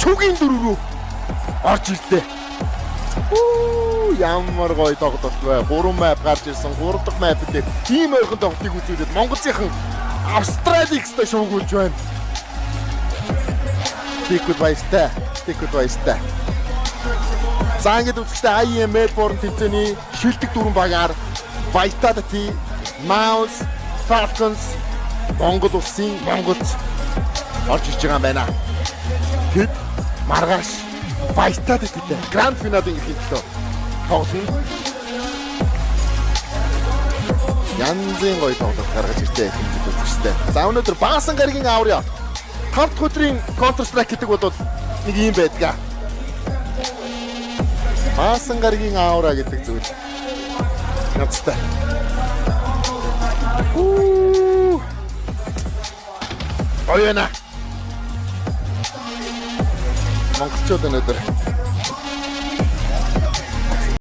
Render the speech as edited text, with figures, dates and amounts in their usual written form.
шүгийн дөрөв рүү орж ирлээ. Ямар гоё тоглолт вэ? 3 map гарч ирсэн. 3 дахь map дээр ийм ойрхон тоглолтыг үзүүлээд Монголынхан Австраликстай шуугуулж байна. Тэгвэл баяртай. За ингээд үзэгчтэй IEM Melbourne тэмцээний шилдэг дөрвөн багаар Vitality, Mouse, Falcons Монгол улсын Монголд орж ирж байгаа юм байна. Тэд маргааш Vitality-тэй гранд финалийн ихэвчлөө тоглоно. Янзын гоё тоглолт гаргаж ирсэн хүмүүс үзэгчтэй. За өнөөдөр Баасан гарагийн ааврын 5 дахь өдрийн Counter Strike гэдэг бол нэг юм байдгаа. Баасан гарагийн аавра гэдэг зүйл. Янзтай. Оёна. Монголчууд өнөөдөр